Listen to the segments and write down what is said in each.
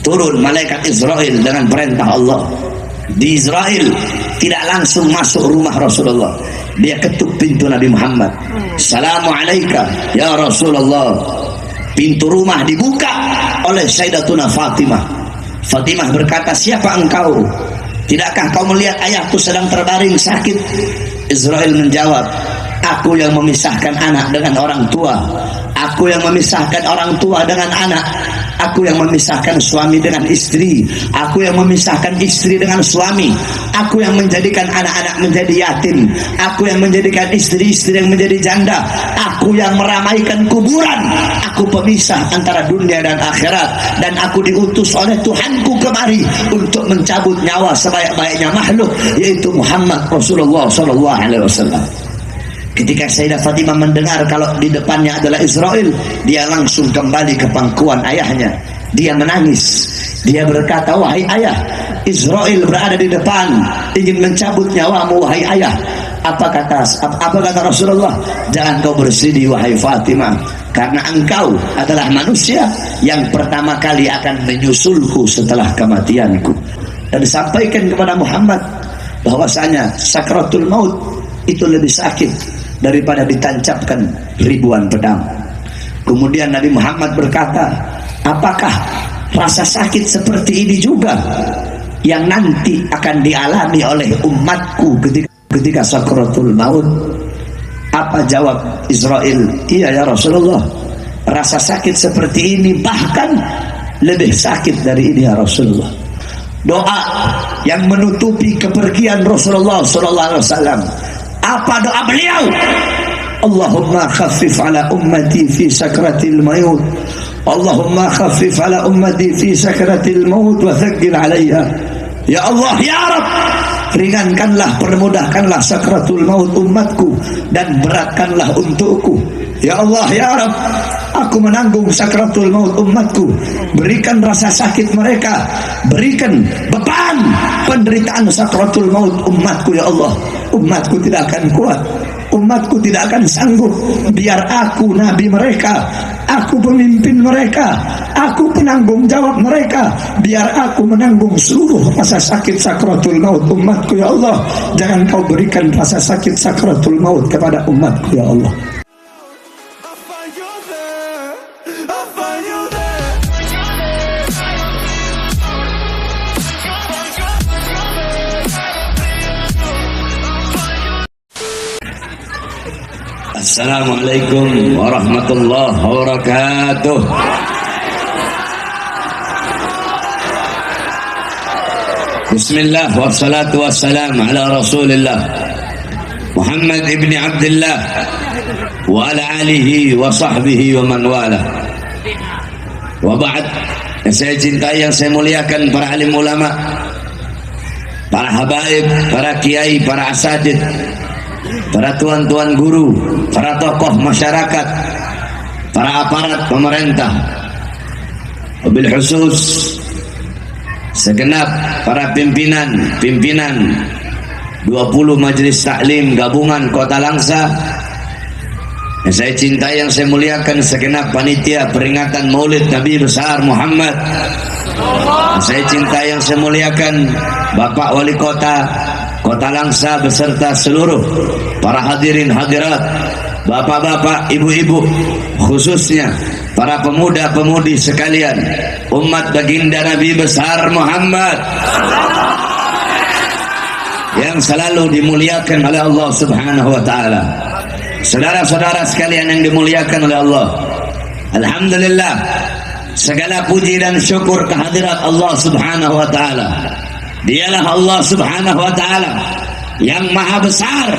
turun malaikat Israel dengan perintah Allah. Di Israel tidak langsung masuk rumah Rasulullah, dia ketuk pintu Nabi Muhammad. Assalamualaikum ya Rasulullah. Pintu rumah dibuka oleh Sayyidatuna Fatimah. Fatimah berkata, siapa engkau? Tidakkah kau melihat ayahku sedang terbaring sakit? Israel menjawab, aku yang memisahkan anak dengan orang tua, aku yang memisahkan orang tua dengan anak, aku yang memisahkan suami dengan istri, aku yang memisahkan istri dengan suami, aku yang menjadikan anak-anak menjadi yatim, aku yang menjadikan istri-istri yang menjadi janda, aku yang meramaikan kuburan, aku pemisah antara dunia dan akhirat, dan aku diutus oleh Tuhanku kemari untuk mencabut nyawa sebaik-baiknya makhluk, yaitu Muhammad Rasulullah SAW. Ketika Sayyidah Fatimah mendengar kalau di depannya adalah Israel, dia langsung kembali ke pangkuan ayahnya. Dia menangis. Dia berkata, wahai ayah, Israel berada di depan, ingin mencabut nyawamu, wahai ayah. Apa kata Rasulullah? Jangan kau bersedih, wahai Fatimah, karena engkau adalah manusia yang pertama kali akan menyusulku setelah kematianku. Dan disampaikan kepada Muhammad bahwasanya sakratul maut itu lebih sakit daripada ditancapkan ribuan pedang. Kemudian Nabi Muhammad berkata, apakah rasa sakit seperti ini juga yang nanti akan dialami oleh umatku ketika sakratul maut? Apa jawab Israel? Iya ya Rasulullah, rasa sakit seperti ini, bahkan lebih sakit dari ini ya Rasulullah. Doa yang menutupi kepergian Rasulullah SAW, apa doa beliau? Allahumma khaffif ala ummati fi sakratil maut, Allahumma khaffif ala ummati fi sakratil maut wa thaqqil alaiha. Ya Allah, ya Rabb, ringankanlah, permudahkanlah sakratul maut umatku dan beratkanlah untukku. Ya Allah, ya Rabb, aku menanggung sakratul maut umatku. Berikan rasa sakit mereka, berikan beban penderitaan sakratul maut umatku. Ya Allah, umatku tidak akan kuat, umatku tidak akan sanggup. Biar aku nabi mereka, aku pemimpin mereka, aku penanggung jawab mereka. Biar aku menanggung seluruh rasa sakit sakratul maut umatku. Ya Allah, jangan kau berikan rasa sakit sakratul maut kepada umatku. Ya Allah. Assalamualaikum warahmatullahi wabarakatuh. Bismillah wassalatu wassalam ala Rasulillah Muhammad ibn Abdullah wa ala alihi wa sahbihi wa man wala. Wa ba'd. Yang saya cintai, yang saya muliakan, para alim ulama, para habaib, para kiai, para asatidz, para tuan-tuan guru, para tokoh masyarakat, para aparat pemerintah, wabil khusus segenap para pimpinan 20 majelis taklim gabungan Kota Langsa. Yang saya cintai, yang saya muliakan, segenap panitia peringatan Maulid Nabi besar Muhammad. Yang saya cintai, yang saya muliakan, Bapak Wali Kota Kota Langsa beserta seluruh para hadirin hadirat, bapak-bapak, ibu-ibu, khususnya para pemuda-pemudi sekalian, umat baginda Nabi besar Muhammad yang selalu dimuliakan oleh Allah Subhanahu wa taala. Saudara-saudara sekalian yang dimuliakan oleh Allah, alhamdulillah, segala puji dan syukur kehadirat Allah Subhanahu wa taala. Dialah Allah Subhanahu wa taala yang maha besar,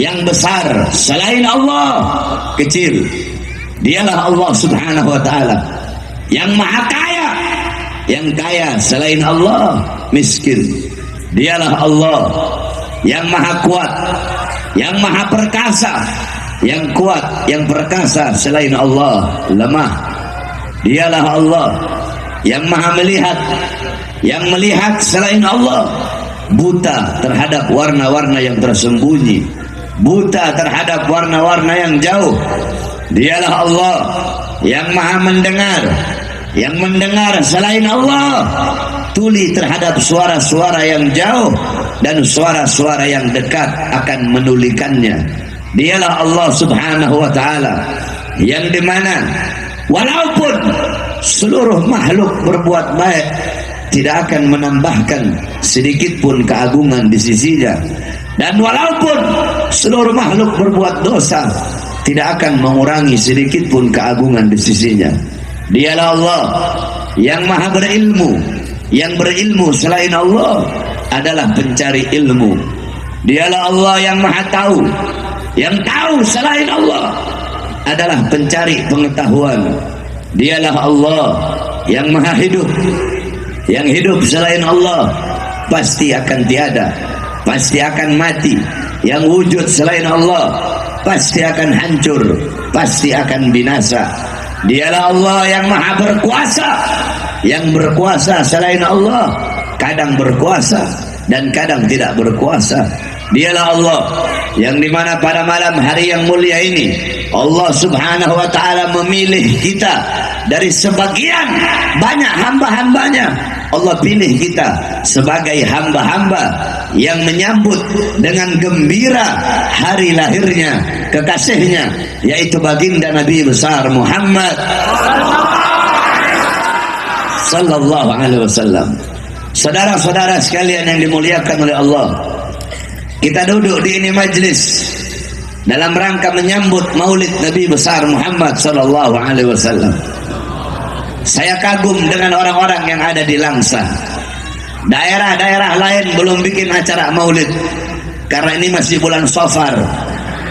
yang besar selain Allah kecil. Dialah Allah Subhanahu wa taala yang maha kaya, yang kaya selain Allah miskin. Dialah Allah yang maha kuat, yang maha perkasa, yang kuat, yang perkasa selain Allah lemah. Dialah Allah yang maha melihat, yang melihat selain Allah buta terhadap warna-warna yang tersembunyi, buta terhadap warna-warna yang jauh. Dialah Allah yang maha mendengar, yang mendengar selain Allah, tuli terhadap suara-suara yang jauh dan suara-suara yang dekat akan menulikannya. Dialah Allah Subhanahu wa taala yang dimana walaupun seluruh makhluk berbuat baik, tidak akan menambahkan sedikit pun keagungan di sisinya, dan walaupun seluruh makhluk berbuat dosa, tidak akan mengurangi sedikit pun keagungan di sisinya. Dialah Allah yang maha berilmu. Yang berilmu selain Allah adalah pencari ilmu. Dialah Allah yang maha tahu. Yang tahu selain Allah adalah pencari pengetahuan. Dialah Allah yang maha hidup. Yang hidup selain Allah pasti akan tiada, pasti akan mati. Yang wujud selain Allah pasti akan hancur, pasti akan binasa. Dialah Allah yang maha berkuasa. Yang berkuasa selain Allah kadang berkuasa dan kadang tidak berkuasa. Dialah Allah yang dimana pada malam hari yang mulia ini Allah Subhanahu wa ta'ala memilih kita dari sebagian banyak hamba-hambanya. Allah pilih kita sebagai hamba-hamba yang menyambut dengan gembira hari lahirnya kekasihnya, yaitu baginda Nabi besar Muhammad sallallahu alaihi wasallam. Saudara-saudara sekalian yang dimuliakan oleh Allah, kita duduk di ini majlis dalam rangka menyambut maulid Nabi besar Muhammad sallallahu alaihi wasallam. Saya kagum dengan orang-orang yang ada di Langsa. Daerah-daerah lain belum bikin acara maulid karena ini masih bulan Safar.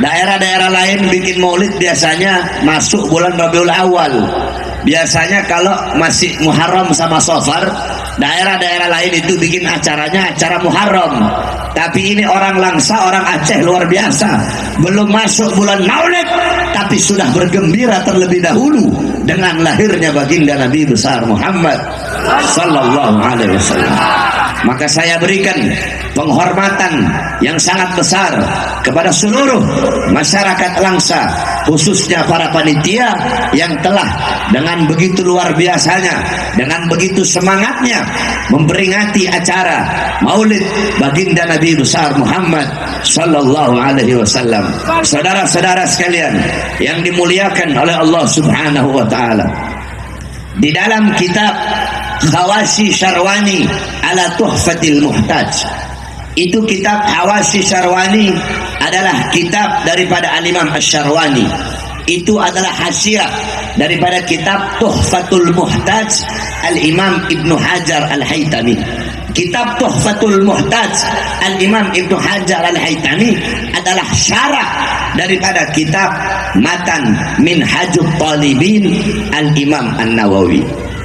Daerah-daerah lain bikin maulid biasanya masuk bulan Rabiul Awal. Biasanya kalau masih Muharram sama Safar, daerah-daerah lain itu bikin acaranya acara Muharram. Tapi ini orang Langsa, orang Aceh luar biasa. Belum masuk bulan Maulid, tapi sudah bergembira terlebih dahulu dengan lahirnya baginda Nabi besar Muhammad sallallahu alaihi wasallam. Maka saya berikan penghormatan yang sangat besar kepada seluruh masyarakat Langsa, khususnya para panitia yang telah dengan begitu luar biasanya, dengan begitu semangatnya memperingati acara Maulid baginda Nabi besar Muhammad sallallahu alaihi wasallam. Saudara-saudara sekalian yang dimuliakan oleh Allah Subhanahu wa taala, di dalam kitab Khawasi Syarwani ala Tuhfatil Muhtaj, itu kitab Khawasi Syarwani adalah kitab daripada Al-Imam Asy-Syarwani. Itu adalah hasiah daripada kitab Tuhfatul Muhtaj Al-Imam Ibnu Hajar Al-Haytami. Kitab Tuhfatul Muhtaj Al-Imam Ibnu Hajar Al-Haytami adalah syarah daripada kitab Matan Minhajut Talibin Al-Imam An-Nawawi.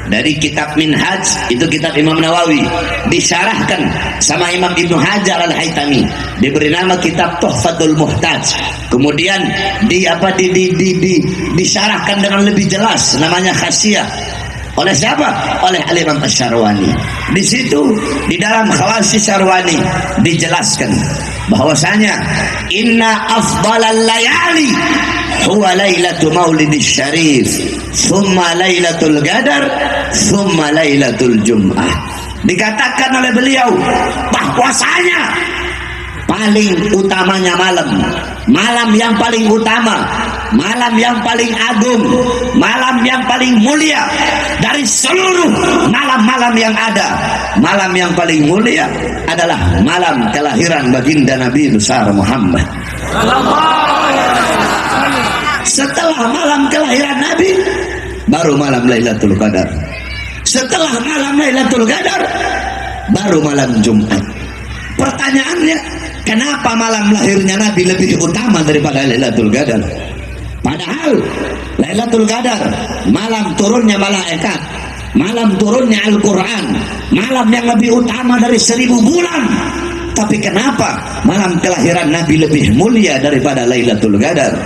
Dari kitab Minhaj, itu kitab Imam Nawawi, disyarahkan sama Imam Ibnu Hajar Al-Haytami, diberi nama kitab Tuhfatul Muhtaj. Kemudian disyarahkan dengan lebih jelas, namanya Khasiyah. Oleh siapa? Oleh Al-Imam Asy-Syarwani. Di situ di dalam Khawasi Syarwani dijelaskan bahwasanya inna afdalal layali huwa lailatul maulidis syarif, thumma lailatul qadar, thumma lailatul jum'ah. Dikatakan oleh beliau bahwasanya paling utamanya malam yang paling utama, malam yang paling agung, malam yang paling mulia dari seluruh malam-malam yang ada. Malam yang paling mulia adalah malam kelahiran baginda Nabi besar Muhammad. Setelah malam kelahiran Nabi, baru malam Lailatul Qadar. Setelah malam Lailatul Qadar, baru malam Jumat. Pertanyaannya, kenapa malam lahirnya Nabi lebih utama daripada Lailatul Qadar? Padahal Lailatul Qadar malam turunnya malaikat, malam turunnya Al-Quran, malam yang lebih utama dari 1000 bulan. Tapi kenapa malam kelahiran Nabi lebih mulia daripada Lailatul Qadar?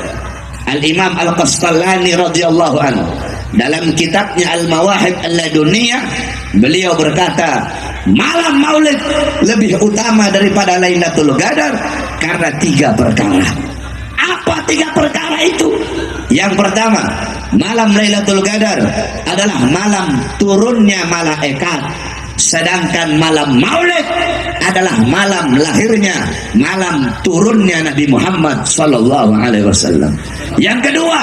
Al-Imam Al-Qastallani radhiyallahu anhu dalam kitabnya Al-Mawahib Al-Laduniyah, beliau berkata, malam Maulid lebih utama daripada Lailatul Qadar karena 3 perkara. Apa 3 perkara itu? Yang pertama, malam Lailatul Qadar adalah malam turunnya malaikat, sedangkan malam Maulid adalah malam lahirnya, malam turunnya Nabi Muhammad sallallahu alaihi wasallam. Yang kedua,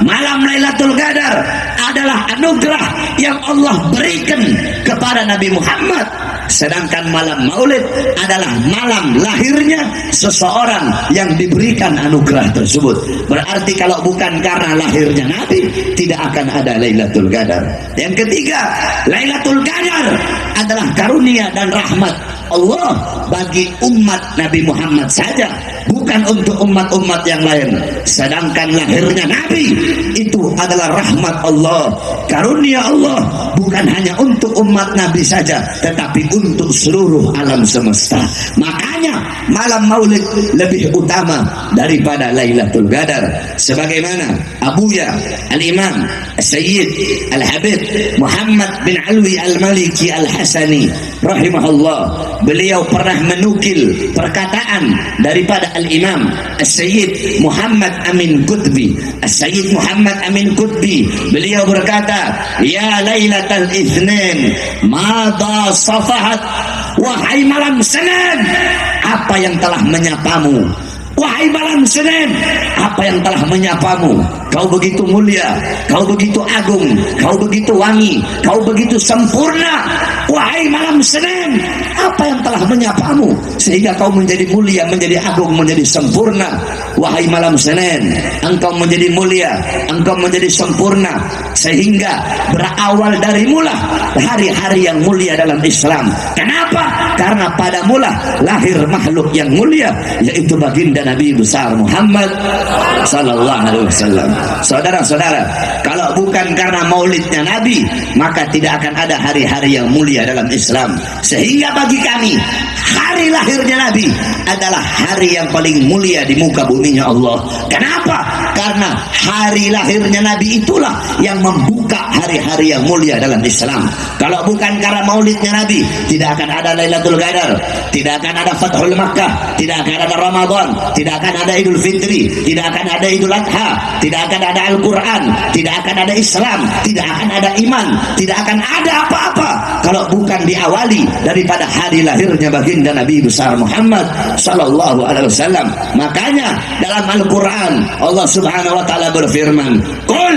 malam Lailatul Qadar adalah anugerah yang Allah berikan kepada Nabi Muhammad, sedangkan malam Maulid adalah malam lahirnya seseorang yang diberikan anugerah tersebut. Berarti kalau bukan karena lahirnya Nabi, tidak akan ada Lailatul Qadar. Yang ketiga, Lailatul Qadar adalah karunia dan rahmat Allah bagi umat Nabi Muhammad saja, bukan untuk umat-umat yang lain. Sedangkan lahirnya Nabi itu adalah rahmat Allah, karunia Allah, bukan hanya untuk umat Nabi saja, tetapi untuk seluruh alam semesta. Makanya malam Maulid lebih utama daripada Lailatul Qadar. Sebagaimana Abuya Al-Imam Sayyid Al-Habib Muhammad bin Alwi Al-Maliki Al-Hasani rahimahullah, beliau pernah menukil perkataan daripada Al-Imam Sayyid Muhammad Amin Qutbi. Sayyid Muhammad Amin Qutbi, beliau berkata, ya Lailatul Itsnin madha safahat, wahai malam Senin, apa yang telah menyapamu? Wahai malam Senin, apa yang telah menyapamu? Kau begitu mulia, kau begitu agung, kau begitu wangi, kau begitu sempurna. Wahai malam Senin, apa yang telah menyapamu sehingga kau menjadi mulia, menjadi agung, menjadi sempurna? Wahai malam Senin, engkau menjadi mulia, engkau menjadi sempurna, sehingga berawal dari mula hari-hari yang mulia dalam Islam. Kenapa? Karena pada mula lahir makhluk yang mulia, yaitu baginda Nabi besar Muhammad sallallahu alaihi wasallam. Saudara-saudara, kalau bukan karena maulidnya Nabi, maka tidak akan ada hari-hari yang mulia dalam Islam. Sehingga bagi kami, hari lahirnya Nabi adalah hari yang paling mulia di muka buminya Allah. Kenapa? Karena hari lahirnya Nabi itulah yang membuka hari-hari yang mulia dalam Islam. Kalau bukan karena maulidnya Nabi, tidak akan ada Lailatul Qadar, tidak akan ada Fathul Makkah, tidak akan ada Ramadan, tidak akan ada Idul Fitri, tidak akan ada Idul Adha, tidak akan ada Al-Quran, tidak akan ada Islam, tidak akan ada iman, tidak akan ada apa-apa kalau bukan diawali daripada hari lahirnya baginda Nabi besar Muhammad sallallahu alaihi wasallam. Makanya dalam Al-Quran Allah Subhanahu wa taala berfirman, "Qul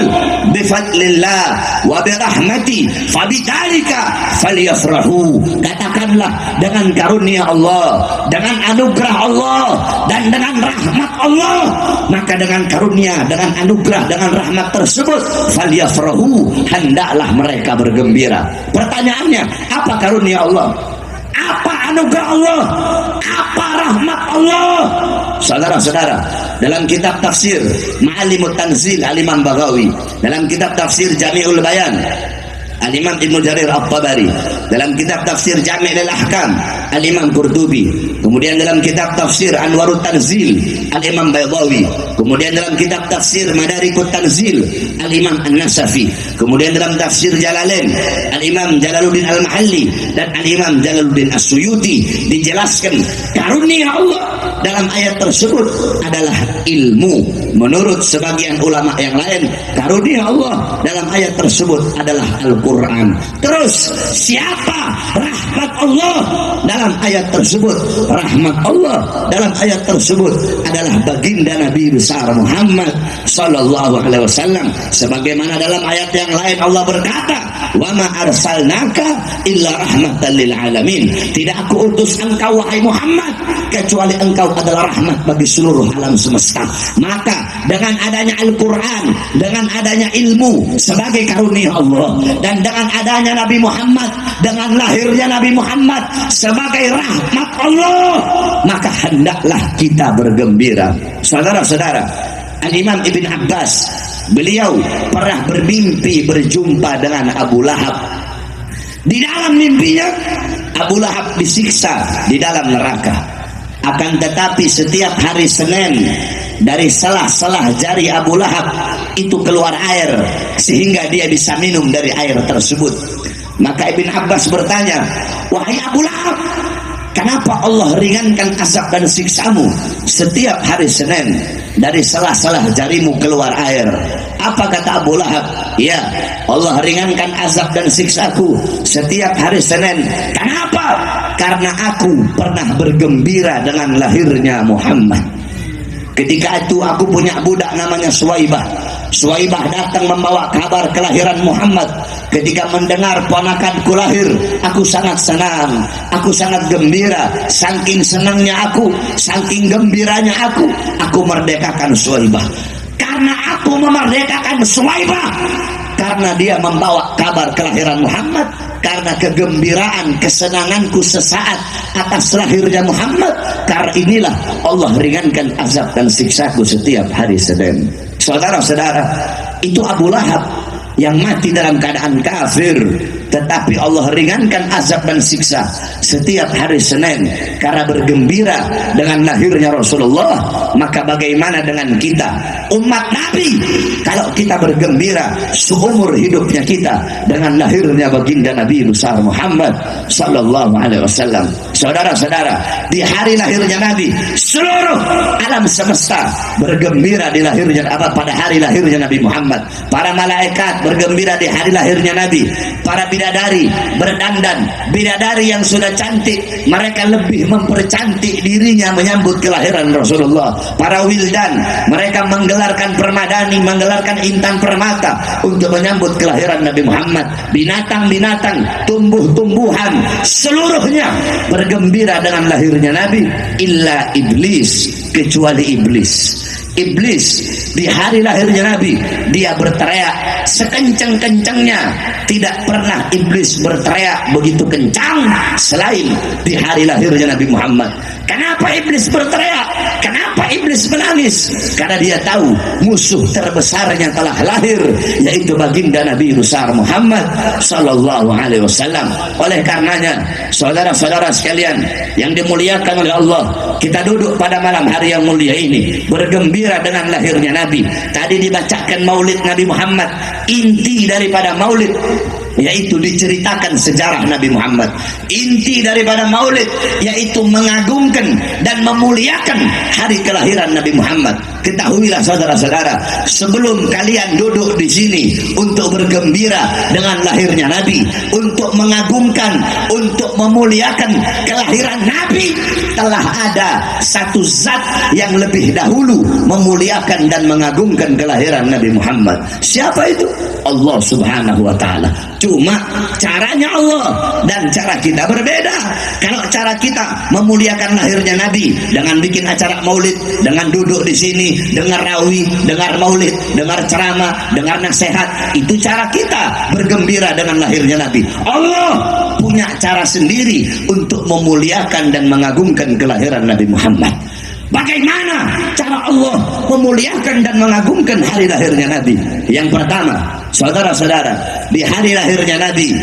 bi fadlillah wa bi rahmati fabidzalika falyafrahu." Katakanlah, dengan karunia Allah, dengan anugerah Allah, dan dengan rahmat Allah, maka dengan karunia, dengan anugerah, dengan rahmat tersebut falyafrahu, hendaklah mereka bergembira. Pertanyaannya, apa karunia Allah? Apa anugerah Allah? Apa rahmat Allah? Saudara-saudara, dalam kitab tafsir Ma'alimut Tanzil Al-Imam Baghawi, dalam kitab tafsir Jami'ul Bayan Al-Imam Ibnu Jarir At-Tabari, dalam kitab tafsir Jami' Al-Ahkam Al-Imam Qurtubi, kemudian dalam kitab tafsir Anwarut Tanzil Al-Imam Baydawi, kemudian dalam kitab tafsir Madarikut Tanzil Al-Imam An-Nasafi, kemudian dalam tafsir Jalalain Al-Imam Jalaluddin Al-Mahalli dan Al-Imam Jalaluddin As-Suyuti, dijelaskan karunia Allah dalam ayat tersebut adalah ilmu. Menurut sebagian ulama yang lain, karunia Allah dalam ayat tersebut adalah Al-Quran. Terus, siapa rahmat Allah dalam ayat tersebut? Rahmat Allah dalam ayat tersebut adalah baginda Nabi besar Muhammad sallallahu alaihi wasallam. Sebagaimana dalam ayat yang lain Allah berkata, "Wa ma arsalnaka illa rahmatan lil alamin." Tidak aku utus engkau wahai Muhammad kecuali engkau adalah rahmat bagi seluruh alam semesta. Maka dengan adanya Al-Quran, dengan adanya ilmu sebagai karunia Allah, dan dengan adanya Nabi Muhammad, dengan lahirnya Nabi Muhammad sebagai rahmat Allah, maka hendaklah kita bergembira. Saudara-saudara, Al-Imam Ibn Abbas, beliau pernah bermimpi berjumpa dengan Abu Lahab. Di dalam mimpinya, Abu Lahab disiksa di dalam neraka. Akan tetapi setiap hari Senin, dari selah-selah jari Abu Lahab itu keluar air, sehingga dia bisa minum dari air tersebut. Maka Ibn Abbas bertanya, "Wahai Abu Lahab, kenapa Allah ringankan azab dan siksamu setiap hari Senin?" dari salah-salah jarimu keluar air. Apa kata Abu Lahab? Ya, Allah ringankan azab dan siksaku setiap hari Senin. Kenapa? Karena aku pernah bergembira dengan lahirnya Muhammad. Ketika itu aku punya budak namanya Suwaibah. Suwaibah datang membawa kabar kelahiran Muhammad. Ketika mendengar ponakanku lahir, aku sangat senang, aku sangat gembira. Saking senangnya aku, saking gembiranya aku merdekakan Suwaibah. Karena aku memerdekakan Suwaibah, karena dia membawa kabar kelahiran Muhammad, karena kegembiraan, kesenanganku sesaat atas lahirnya Muhammad, karena inilah Allah ringankan azab dan siksaku setiap hari Senin. Saudara-saudara, itu Abu Lahab yang mati dalam keadaan kafir, tetapi Allah ringankan azab dan siksa setiap hari Senin karena bergembira dengan lahirnya Rasulullah. Maka bagaimana dengan kita, umat Nabi, kalau kita bergembira seumur hidupnya kita dengan lahirnya baginda Nabi besar Muhammad sallallahu alaihi wasallam. Saudara-saudara, di hari lahirnya Nabi, seluruh alam semesta bergembira di lahirnya pada hari lahirnya Nabi Muhammad. Para malaikat bergembira di hari lahirnya Nabi. Para bidadari berdandan, bidadari yang sudah cantik, mereka lebih mempercantik dirinya menyambut kelahiran Rasulullah. Para wildan, mereka menggelarkan permadani, menggelarkan intan permata untuk menyambut kelahiran Nabi Muhammad. Binatang-binatang, tumbuh-tumbuhan, seluruhnya bergembira dengan lahirnya Nabi, illa iblis, kecuali iblis. Iblis di hari lahirnya Nabi, dia berteriak sekencang-kencangnya. Tidak pernah iblis berteriak begitu kencang selain di hari lahirnya Nabi Muhammad. Kenapa iblis berteriak? Kenapa iblis menangis? Karena dia tahu musuh terbesarnya telah lahir, yaitu baginda Nabi besar Muhammad sallallahu alaihi wasallam. Oleh karenanya, saudara-saudara sekalian yang dimuliakan oleh Allah, kita duduk pada malam hari yang mulia ini bergembira dengan lahirnya Nabi. Tadi dibacakan maulid Nabi Muhammad. Inti daripada maulid yaitu diceritakan sejarah Nabi Muhammad. Inti daripada maulid yaitu mengagungkan dan memuliakan hari kelahiran Nabi Muhammad. Ketahuilah saudara-saudara, sebelum kalian duduk di sini untuk bergembira dengan lahirnya Nabi, untuk mengagungkan, untuk memuliakan kelahiran Nabi, telah ada satu zat yang lebih dahulu memuliakan dan mengagungkan kelahiran Nabi Muhammad. Siapa itu? Allah Subhanahu wa taala. Cuma caranya Allah dan cara kita berbeda. Kalau cara kita memuliakan lahirnya Nabi dengan bikin acara maulid, dengan duduk di sini, dengar rawi, dengar maulid, dengar ceramah, dengar nasihat, itu cara kita bergembira dengan lahirnya Nabi. Allah punya cara sendiri untuk memuliakan dan mengagungkan kelahiran Nabi Muhammad. Bagaimana cara Allah memuliakan dan mengagungkan hari lahirnya Nabi? Yang pertama, saudara-saudara, di hari lahirnya Nabi,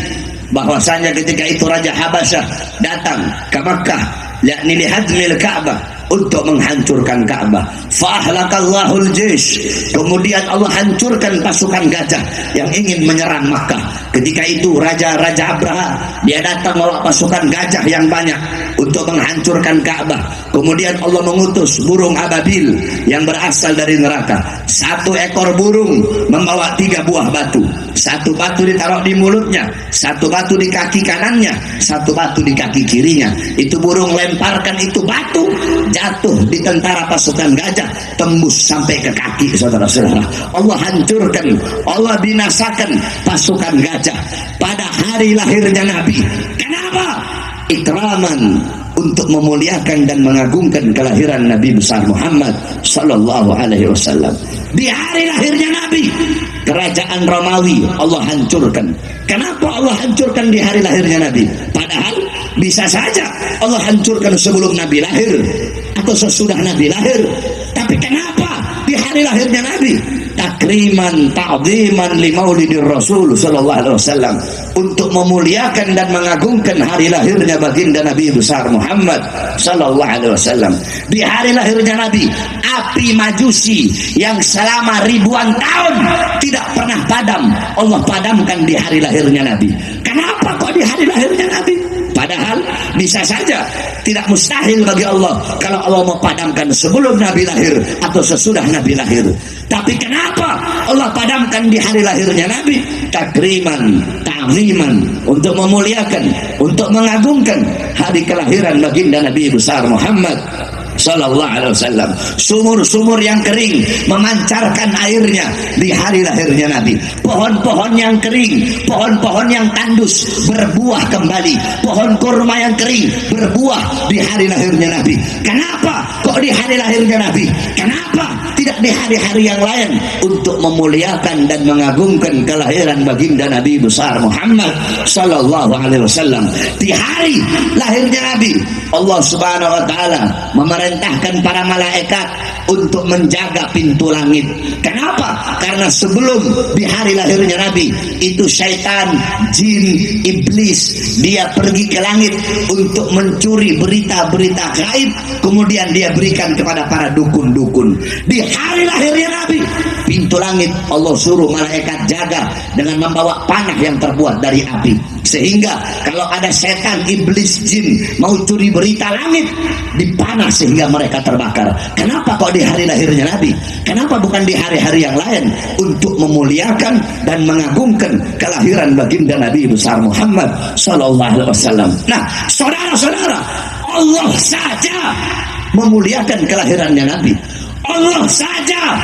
bahwasanya ketika itu Raja Habasyah datang ke Makkah, yakni lihadmil Ka'bah, untuk menghancurkan Ka'bah. Fa'ahlakallahul jish, kemudian Allah hancurkan pasukan gajah yang ingin menyerang Makkah. Ketika itu Raja Abraha, dia datang membawa pasukan gajah yang banyak untuk menghancurkan Ka'bah. Kemudian Allah mengutus burung ababil yang berasal dari neraka. Satu ekor burung membawa 3 buah batu. Satu batu ditaruh di mulutnya, satu batu di kaki kanannya, satu batu di kaki kirinya. Itu burung lemparkan itu batu, jatuh di tentara pasukan gajah, tembus sampai ke kaki. Saudara-saudara, Allah hancurkan, Allah binasakan pasukan gajah pada hari lahirnya Nabi. Kenapa? Ikraman, untuk memuliakan dan mengagungkan kelahiran Nabi besar Muhammad sallallahu alaihi wasallam. Di hari lahirnya Nabi, kerajaan Romawi Allah hancurkan. Kenapa Allah hancurkan di hari lahirnya Nabi? Padahal bisa saja Allah hancurkan sebelum Nabi lahir atau sesudah Nabi lahir. Tapi kenapa di hari lahirnya Nabi? Takriman, ta'ziman li maulidir Rasul sallallahu alaihi wasallam, untuk memuliakan dan mengagungkan hari lahirnya baginda Nabi besar Muhammad sallallahu alaihi wasallam. Di hari lahirnya Nabi, api majusi yang selama ribuan tahun tidak pernah padam, Allah padamkan di hari lahirnya Nabi. Kenapa kok di hari lahirnya Nabi? Padahal bisa saja, tidak mustahil bagi Allah kalau Allah mau padamkan sebelum Nabi lahir atau sesudah Nabi lahir. Tapi kenapa Allah padamkan di hari lahirnya Nabi? Takriman, ta'ziman, untuk memuliakan, untuk mengagungkan hari kelahiran baginda Nabi besar Muhammad sallallahu alaihi wasallam. Sumur-sumur yang kering memancarkan airnya di hari lahirnya Nabi. Pohon-pohon yang kering, pohon-pohon yang tandus berbuah kembali. Pohon kurma yang kering berbuah di hari lahirnya Nabi. Kenapa kok di hari lahirnya Nabi? Kenapa tidak di hari-hari yang lain? Untuk memuliakan dan mengagungkan kelahiran baginda Nabi besar Muhammad sallallahu alaihi wasallam. Di hari lahirnya Nabi, Allah Subhanahu wa taala memerintahkan para malaikat untuk menjaga pintu langit. Kenapa? Karena sebelum di hari lahirnya Nabi itu syaitan, jin, iblis, dia pergi ke langit untuk mencuri berita-berita gaib, kemudian dia berikan kepada para dukun-dukun. Di hari lahirnya Nabi, pintu langit Allah suruh malaikat jaga dengan membawa panah yang terbuat dari api, sehingga kalau ada setan, iblis, jin mau curi berita langit, dipanah sehingga mereka terbakar. Kenapa kok di hari lahirnya Nabi? Kenapa bukan di hari-hari yang lain? Untuk memuliakan dan mengagungkan kelahiran baginda Nabi besar Muhammad sallallahu alaihi wasallam. Nah, saudara-saudara, Allah saja memuliakan kelahirannya Nabi. Allah saja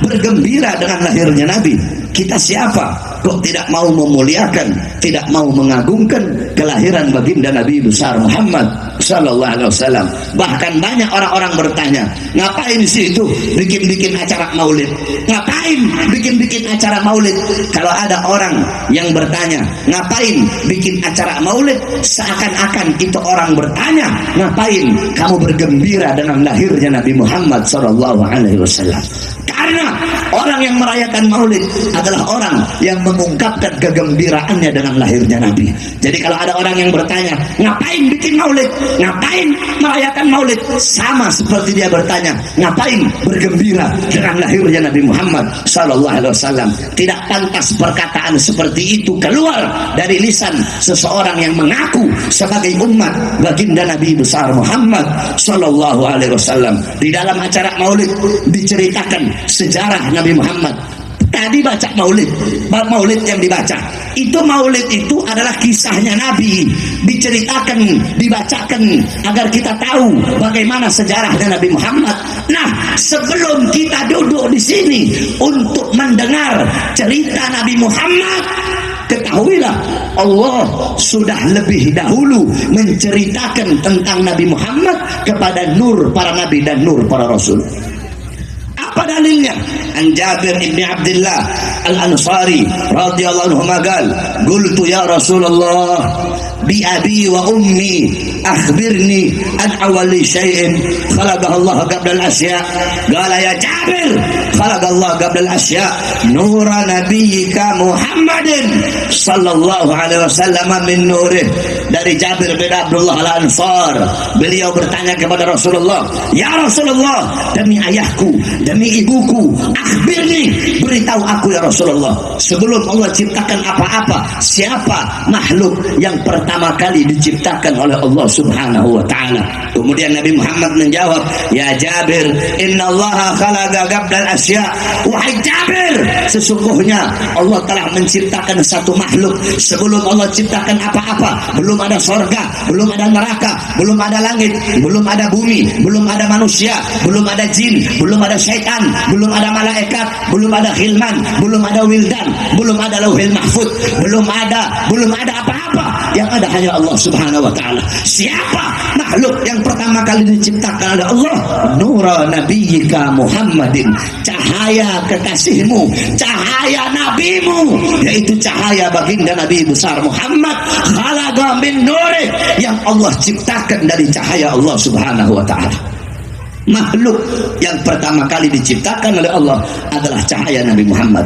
bergembira dengan lahirnya Nabi. Kita siapa kok tidak mau memuliakan, tidak mau mengagungkan kelahiran baginda Nabi besar Muhammad sallallahu alaihi wasallam? Bahkan banyak orang-orang bertanya, ngapain sih itu bikin-bikin acara maulid? Ngapain bikin-bikin acara maulid? Kalau ada orang yang bertanya, ngapain bikin acara maulid? Seakan-akan itu orang bertanya, ngapain kamu bergembira dengan lahirnya Nabi Muhammad sallallahu alaihi wasallam? Karena orang yang merayakan maulid adalah orang yang mengungkapkan kegembiraannya dengan lahirnya Nabi. Jadi kalau ada orang yang bertanya, ngapain bikin maulid? Ngapain merayakan maulid? Sama seperti dia bertanya, ngapain bergembira dengan lahirnya Nabi Muhammad sallallahu alaihi wasallam? Tidak pantas perkataan seperti itu keluar dari lisan seseorang yang mengaku sebagai umat baginda Nabi besar Muhammad sallallahu alaihi wasallam. Di dalam acara maulid diceritakan sejarah Nabi Muhammad. Tadi baca maulid yang dibaca itu, maulid itu adalah kisahnya Nabi, diceritakan, dibacakan agar kita tahu bagaimana sejarahnya Nabi Muhammad. Nah, sebelum kita duduk di sini untuk mendengar cerita Nabi Muhammad, ketahuilah Allah sudah lebih dahulu menceritakan tentang Nabi Muhammad kepada nur para nabi dan nur para rasul. Apa dalilnya? An Jabir ibn Abdullah Al-Ansari radhiyallahu anhu qala, qultu ya Rasulullah bi abi wa ummi akhbirni an awwali syai'in khalaqahu Allah qabla al-asya. Qala ya Jabir, khalaqa Allah qabla al-asya nura nabiyyika Muhammadin sallallahu alaihi wasallam min nurih. Dari Jabir bin Abdullah Al-Ansar, beliau bertanya kepada Rasulullah, ya Rasulullah, demi ayahku, demi ibuku, akhbirni, beritahu aku ya Rasulullah, sebelum Allah ciptakan apa-apa, siapa makhluk yang pertama kali diciptakan oleh Allah Subhanahu wa ta'ala? Kemudian Nabi Muhammad menjawab, ya Jabir, inna Allah khalaqa qabla al-asya. Wahai Jabir, sesungguhnya Allah telah menciptakan satu makhluk sebelum Allah ciptakan apa-apa. Belum ada sorga, belum ada neraka, belum ada langit, belum ada bumi, belum ada manusia, belum ada jin, belum ada syaitan, belum ada malaikat, belum ada khilman, belum ada wildan, belum ada lauhil mahfud, belum ada apa-apa. Yang ada hanya Allah Subhanahu wa ta'ala. Siapa makhluk yang pertama kali diciptakan oleh Allah? Nura nabiyyika Muhammadin, cahaya kekasihmu, cahaya nabimu, yaitu cahaya baginda Nabi besar Muhammad. Khalaqa min nuri, yang Allah ciptakan dari cahaya Allah Subhanahu wa ta'ala. Makhluk yang pertama kali diciptakan oleh Allah adalah cahaya Nabi Muhammad.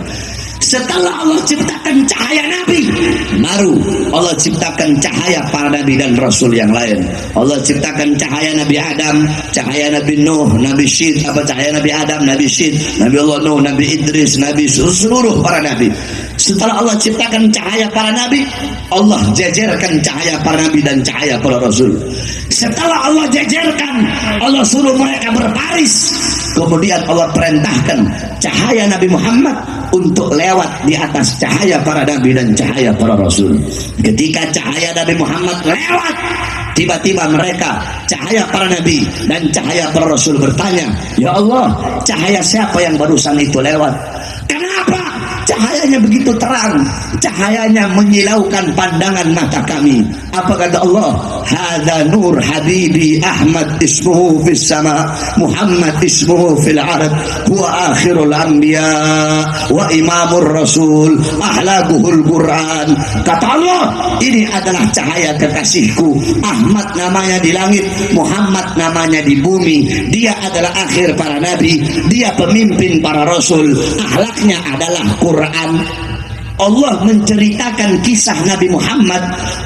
Setelah Allah ciptakan cahaya Nabi, baru Allah ciptakan cahaya para nabi dan rasul yang lain. Allah ciptakan cahaya Nabi Adam, cahaya Nabi Nuh, Nabi Syed, cahaya Nabi Adam, Nabi Syed, Nabi Allah Nuh, Nabi Idris, Nabi seluruh para nabi. Setelah Allah ciptakan cahaya para nabi, Allah jejerkan cahaya para nabi dan cahaya para rasul. Setelah Allah jejerkan, Allah suruh mereka berbaris. Kemudian Allah perintahkan cahaya Nabi Muhammad untuk lewat di atas cahaya para nabi dan cahaya para rasul. Ketika cahaya Nabi Muhammad lewat, tiba-tiba mereka, cahaya para nabi dan cahaya para rasul bertanya, "Ya Allah, cahaya siapa yang barusan itu lewat? Kenapa cahayanya begitu terang? Cahayanya menyilaukan pandangan mata kami." Apa kata Allah? "Hadza nur habibi Ahmad ismuhu fis sama, Muhammad ismuhu fil ard, huwa akhirul anbiya wa imamur rasul, ahlakuhul Quran." Kata Allah, ini adalah cahaya kekasihku. Ahmad namanya di langit, Muhammad namanya di bumi. Dia adalah akhir para nabi, dia pemimpin para rasul, akhlaknya adalah Quran. Allah menceritakan kisah Nabi Muhammad.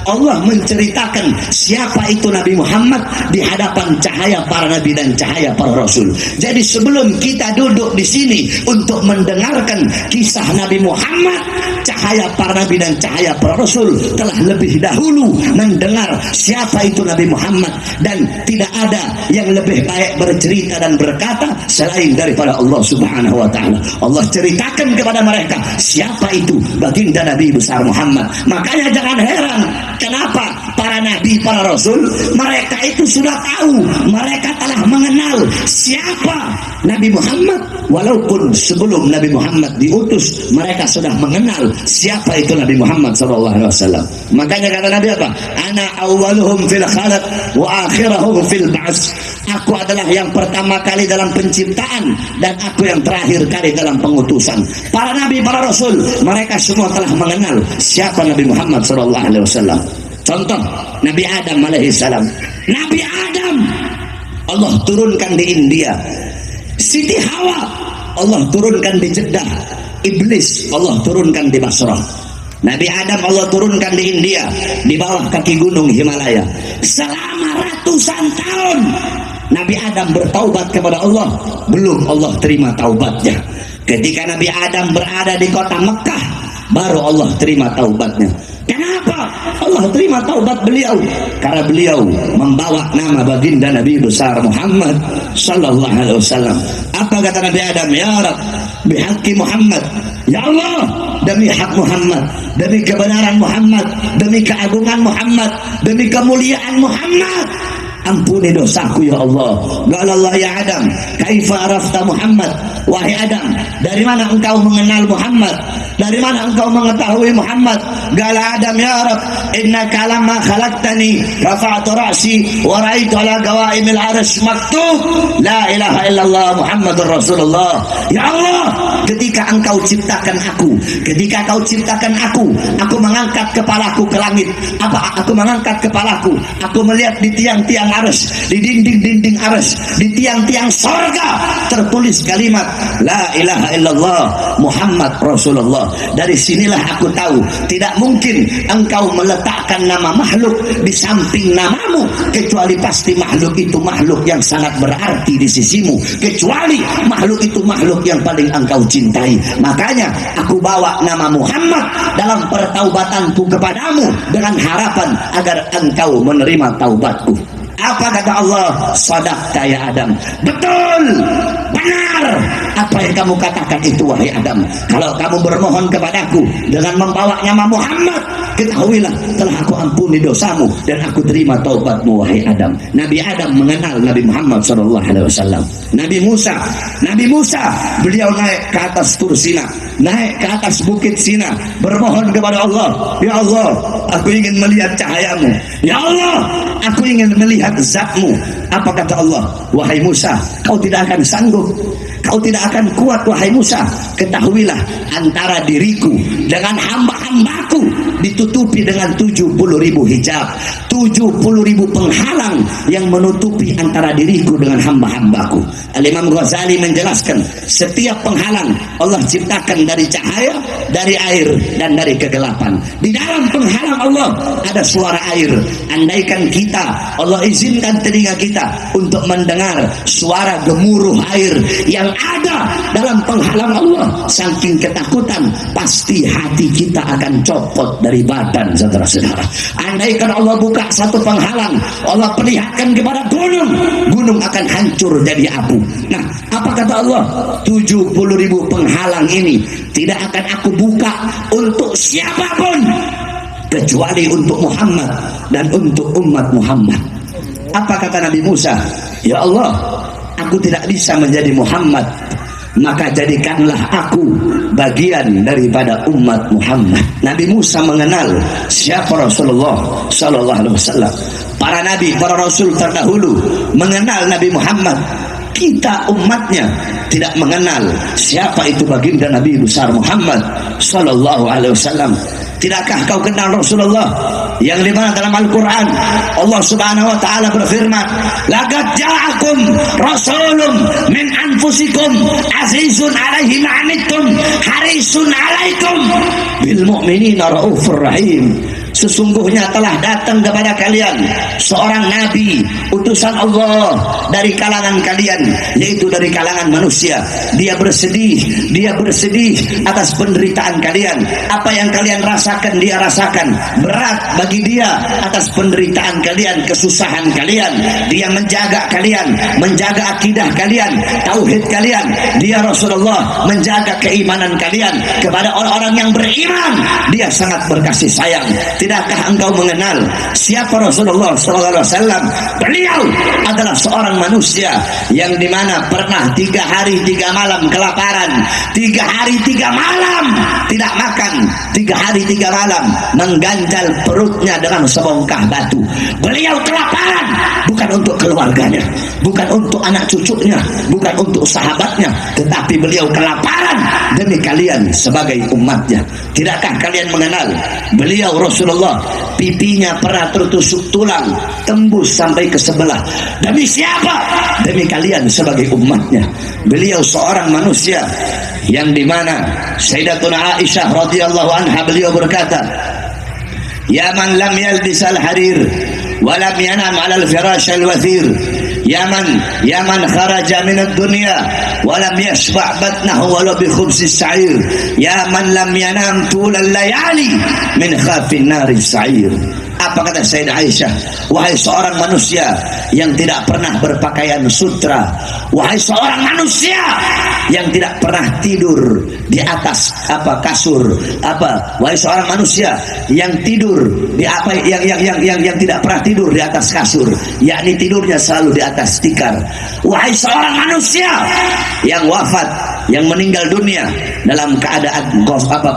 Allah menceritakan siapa itu Nabi Muhammad di hadapan cahaya para nabi dan cahaya para rasul. Jadi sebelum kita duduk di sini untuk mendengarkan kisah Nabi Muhammad, cahaya para nabi dan cahaya para rasul telah lebih dahulu mendengar siapa itu Nabi Muhammad, dan tidak ada yang lebih baik bercerita dan berkata selain daripada Allah Subhanahu wa taala. Allah ceritakan kepada mereka siapa itu baginda Nabi besar Muhammad. Makanya jangan heran kenapa para nabi, para rasul, mereka itu sudah tahu, mereka telah mengenal siapa Nabi Muhammad. Walaupun sebelum Nabi Muhammad diutus, mereka sudah mengenal siapa itu Nabi Muhammad SAW. Makanya kata Nabi apa? "Ana awwaluhum fil khalq wa akhiruhum fil ba'ts." Aku adalah yang pertama kali dalam penciptaan dan aku yang terakhir kali dalam pengutusan. Para nabi, para rasul, mereka semua telah mengenal siapa Nabi Muhammad SAW. Contoh Nabi Adam alaihissalam. Nabi Adam Allah turunkan di India. Siti Hawa Allah turunkan di Jeddah. Iblis Allah turunkan di Basrah. Nabi Adam Allah turunkan di India, di bawah kaki gunung Himalaya. Selama ratusan tahun Nabi Adam bertaubat kepada Allah, belum Allah terima taubatnya. Ketika Nabi Adam berada di kota Mekah, baru Allah terima taubatnya. Kenapa Allah terima taubat beliau? Karena beliau membawa nama baginda Nabi besar Muhammad sallallahu alaihi wasallam. Apa kata Nabi Adam? "Ya Rabb, bihaqqi Muhammad." Ya Allah, demi hak Muhammad, demi kebenaran Muhammad, demi keagungan Muhammad, demi kemuliaan Muhammad, ampuni dosaku ya Allah. Qala Allah, ya Adam, kaifa arafta Muhammad? Wahai Adam, dari mana engkau mengenal Muhammad? Dari mana engkau mengetahui Muhammad? Qala Adam, ya Rabb, innaka lamma khalaqtani rafa'tu ra'si wa ra'aitu ala qawaimil 'arsy maktub la ilaha illallah Muhammadur Rasulullah. Ya Allah, ketika engkau ciptakan aku, ketika kau ciptakan aku mengangkat kepalaku ke langit. Apa? Aku mengangkat kepalaku, aku melihat di tiang-tiang arsy, di dinding-dinding arsy, di tiang-tiang sorga tertulis kalimat la ilaha illallah Muhammad Rasulullah. Dari sinilah aku tahu tidak mungkin engkau meletakkan nama makhluk di samping namamu, kecuali pasti makhluk itu makhluk yang sangat berarti di sisimu, kecuali makhluk itu makhluk yang paling engkau cintai. Makanya aku bawa nama Muhammad dalam pertaubatanku kepadamu dengan harapan agar engkau menerima taubatku. Apa kata Allah? Sadaqta ya Adam. Betul, benar apa yang kamu katakan itu wahai Adam. Kalau kamu bermohon kepadaku dengan membawa nama Muhammad, ketahuilah telah aku ampuni dosamu dan aku terima taubatmu wahai Adam. Nabi Adam mengenal Nabi Muhammad SAW. Nabi Musa beliau naik ke atas Tur Sina, naik ke atas bukit Sina, bermohon kepada Allah, ya Allah, aku ingin melihat cahayamu. Ya Allah, aku ingin melihat zatmu. Apa kata Allah? Wahai Musa, kau tidak akan sanggup, kau tidak akan kuat wahai Musa. Ketahuilah antara diriku dengan hamba-hambaku ditutupi dengan 70.000 hijab, 70.000 penghalang yang menutupi antara diriku dengan hamba-hambaku. Al-Imam Ghazali menjelaskan setiap penghalang Allah ciptakan dari cahaya, dari air, dan dari kegelapan. Di dalam penghalang Allah ada suara air. Andaikan kita Allah izinkan telinga kita kita untuk mendengar suara gemuruh air yang ada dalam penghalang Allah. Saking ketakutan, pasti hati kita akan copot dari badan, saudara-saudara. Andaikan Allah buka satu penghalang, Allah perlihatkan kepada gunung, gunung akan hancur jadi abu. Nah, apa kata Allah? 70.000 penghalang ini tidak akan aku buka untuk siapapun kecuali untuk Muhammad dan untuk umat Muhammad. Apa kata Nabi Musa? Ya Allah, aku tidak bisa menjadi Muhammad, maka jadikanlah aku bagian daripada umat Muhammad. Nabi Musa mengenal siapa Rasulullah sallallahu alaihi wasallam. Para nabi, para rasul terdahulu mengenal Nabi Muhammad. Kita umatnya tidak mengenal siapa itu baginda Nabi besar Muhammad sallallahu alaihi wasallam. Tidakkah kau kenal Rasulullah yang dimana dalam Al-Quran Allah subhanahu wa ta'ala berfirman, laqad ja'akum rasulun min anfusikum azizun alaihi ma'anittum harisun alaikum bil mu'minina raufur rahim. Sesungguhnya telah datang kepada kalian seorang nabi utusan Allah dari kalangan kalian, yaitu dari kalangan manusia. Dia bersedih atas penderitaan kalian. Apa yang kalian rasakan dia rasakan. Berat bagi dia atas penderitaan kalian, kesusahan kalian. Dia menjaga kalian, menjaga akidah kalian, tauhid kalian. Dia Rasulullah menjaga keimanan kalian kepada orang-orang yang beriman. Dia sangat berkasih sayang. Tidakkah engkau mengenal siapa Rasulullah SAW? Beliau adalah seorang manusia yang dimana pernah 3 hari 3 malam kelaparan, 3 hari 3 malam tidak makan, 3 hari 3 malam mengganjal perutnya dengan sebongkah batu. Beliau kelaparan bukan untuk keluarganya, bukan untuk anak cucunya, bukan untuk sahabatnya, tetapi beliau kelaparan demi kalian sebagai umatnya. Tidakkah kalian mengenal beliau Rasulullah? Pipinya pernah tertusuk tulang tembus sampai ke sebelah. Demi siapa? Demi kalian sebagai umatnya. Beliau seorang manusia yang dimana Sayyidatuna Aisyah radhiyallahu anha beliau berkata, ya man lam yalbisal harir wa lam yanam 'alal firash al-wathir, ya man kharaja min ad-dunya wa lam yashba' batnahu walau bi khubzis sa'ir, ya man lam yanam tulal layali min khafin nari sa'ir. Apa kata Sayyidah Aisyah? Wahai seorang manusia yang tidak pernah berpakaian sutra, wahai seorang manusia yang tidak pernah tidur di atas kasur, wahai seorang manusia yang tidur di yang tidak pernah tidur di atas kasur, yakni tidurnya selalu di atas tikar. Wahai seorang manusia yang wafat, yang meninggal dunia dalam keadaan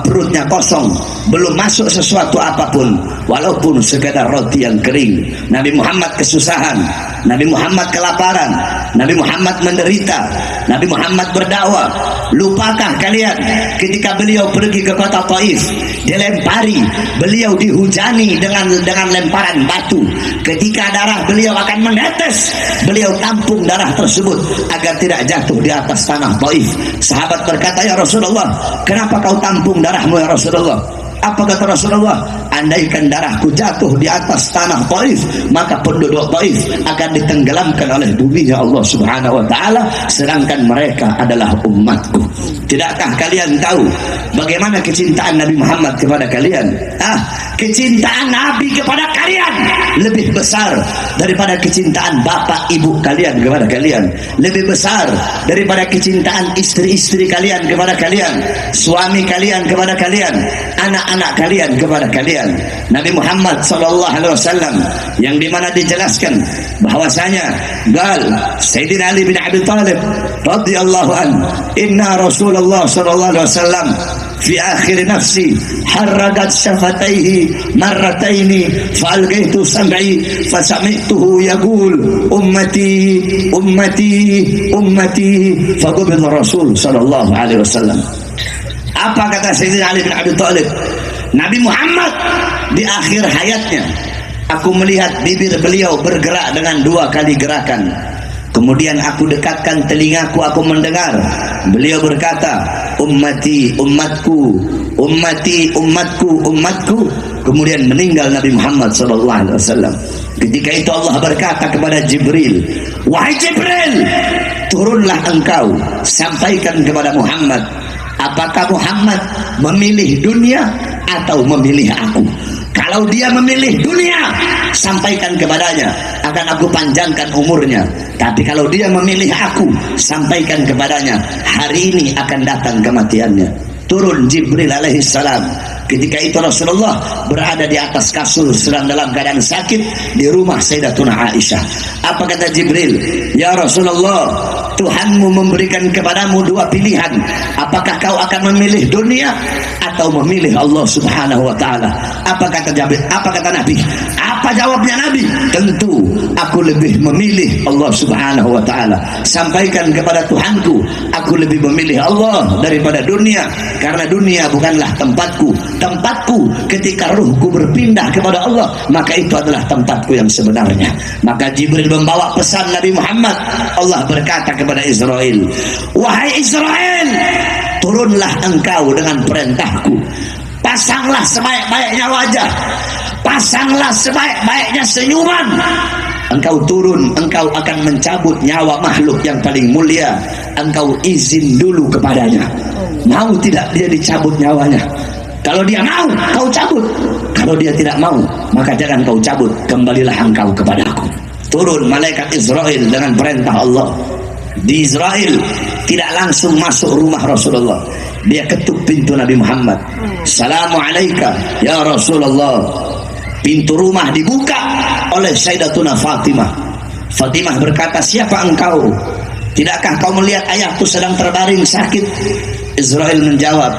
perutnya kosong, belum masuk sesuatu apapun walaupun sekedar roti yang kering. Nabi Muhammad kesusahan, Nabi Muhammad kelaparan, Nabi Muhammad menderita, Nabi Muhammad berdakwah. Lupakah kalian ketika beliau pergi ke kota Taif, dilempari, beliau dihujani dengan lemparan batu. Ketika darah beliau akan menetes, beliau tampung darah tersebut agar tidak jatuh di atas tanah Taif. Sahabat berkata, ya Rasulullah, kenapa kau tampung darahmu ya Rasulullah? Apa kata Rasulullah? Andaikan darahku jatuh di atas tanah Taif, maka penduduk Taif akan ditenggelamkan oleh buminya Allah subhanahu wa ta'ala, sedangkan mereka adalah umatku. Tidakkah kalian tahu bagaimana kecintaan Nabi Muhammad kepada kalian? Kecintaan Nabi kepada kalian lebih besar daripada kecintaan bapak ibu kalian kepada kalian, lebih besar daripada kecintaan istri-istri kalian kepada kalian, suami kalian kepada kalian, anak-anak kalian kepada kalian. Nabi Muhammad sallallahu alaihi wasallam yang dimana dijelaskan bahwasanya Sayyidina Ali bin Abi Thalib radhiyallahu an, inna Rasulullah sallallahu alaihi wasallam fi akhir nafsi harragat syafataihi marrataini fa'algaitu sam'i fasami'tuhu yaqul ummati ummati ummati faqubida Rasul sallallahu alaihi wasallam. Apa kata Sayyidina Ali bin Abi Thalib? Nabi Muhammad di akhir hayatnya, aku melihat bibir beliau bergerak dengan 2 kali gerakan. Kemudian aku dekatkan telingaku, aku mendengar beliau berkata, ummati, umatku, ummati, umatku, umatku. kemudian meninggal Nabi Muhammad SAW. Ketika itu Allah berkata kepada Jibril, wahai Jibril, turunlah engkau, sampaikan kepada Muhammad, apakah Muhammad memilih dunia atau memilih aku? Kalau dia memilih dunia, sampaikan kepadanya, akan aku panjangkan umurnya. Tapi kalau dia memilih aku, sampaikan kepadanya, hari ini akan datang kematiannya. Turun Jibril alaihissalam. Ketika itu Rasulullah berada di atas kasur sedang dalam keadaan sakit di rumah Sayyidatuna Aisyah. Apa kata Jibril? Ya Rasulullah, Tuhanmu memberikan kepadamu dua pilihan. Apakah kau akan memilih dunia atau memilih Allah Subhanahu wa taala? Apa kata Jibril? Apa kata Nabi? Apa jawabnya Nabi? Tentu aku lebih memilih Allah Subhanahu wa taala. Sampaikan kepada Tuhanku, aku lebih memilih Allah daripada dunia, karena dunia bukanlah tempatku. Tempatku ketika ruhku berpindah kepada Allah, maka itu adalah tempatku yang sebenarnya. Maka Jibril membawa pesan Nabi Muhammad. Allah berkata kepada Israel, wahai Israel, turunlah engkau dengan perintahku. Pasanglah sebaik-baiknya wajah, pasanglah sebaik-baiknya senyuman. Engkau turun, engkau akan mencabut nyawa makhluk yang paling mulia. Engkau izin dulu kepadanya. Mau tidak dia dicabut nyawanya? Kalau dia mau, kau cabut. Kalau dia tidak mau, maka jangan kau cabut. Kembalilah engkau kepadaku. Turun malaikat Israel dengan perintah Allah. Di Israel tidak langsung masuk rumah Rasulullah. Dia ketuk pintu Nabi Muhammad. Assalamualaikum ya Rasulullah. Pintu rumah dibuka oleh Sayyidatuna Fatimah. Fatimah berkata, siapa engkau? Tidakkah kau melihat ayahku sedang terbaring sakit? Israel menjawab,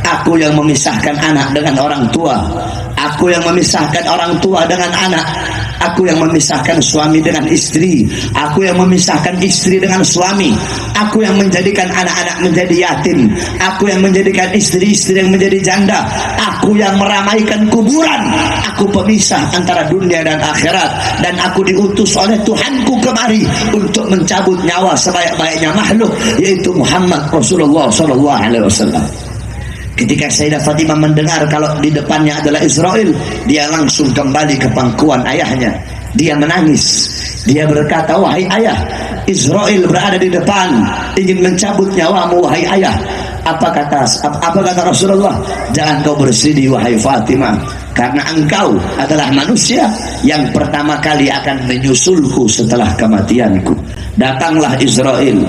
aku yang memisahkan anak dengan orang tua, aku yang memisahkan orang tua dengan anak, aku yang memisahkan suami dengan istri, aku yang memisahkan istri dengan suami, aku yang menjadikan anak-anak menjadi yatim, aku yang menjadikan istri-istri yang menjadi janda, aku yang meramaikan kuburan, aku pemisah antara dunia dan akhirat, dan aku diutus oleh Tuhanku kemari untuk mencabut nyawa sebaik-baiknya makhluk, yaitu Muhammad Rasulullah SAW. Ketika Sayyidah Fatimah mendengar kalau di depannya adalah Israel, dia langsung kembali ke pangkuan ayahnya. Dia menangis. Dia berkata, wahai ayah, Israel berada di depan, ingin mencabut nyawamu, wahai ayah. Apa kata Rasulullah? Jangan kau bersedih, wahai Fatimah, karena engkau adalah manusia yang pertama kali akan menyusulku setelah kematianku. Datanglah Israel.